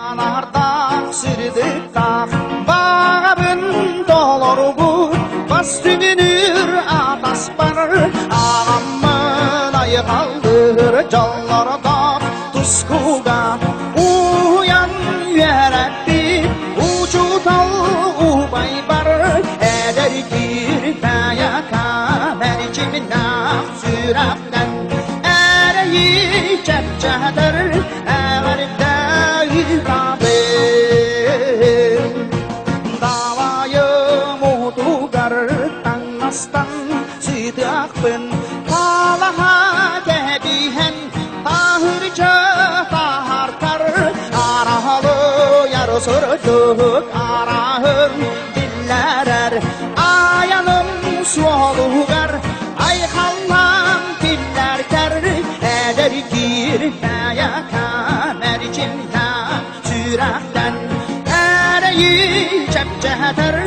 Anardan sirdik bağabın dolur bu bastüdünür atasbar ağamın ayı kaldır canlarda tuskuga uyan yürekti ucutal ubaybar eder girmeyaka mercimina sürakten ereyi çepçedir everde irabim davayı muhtugar tangastan sidakbın kalaha gebihen tahırca taharkar arahalı yarısırdık arahım dillerer ayanım sualugar ay hallam diller ter eder girmeye kamercimna sürakten ereyi çepçeter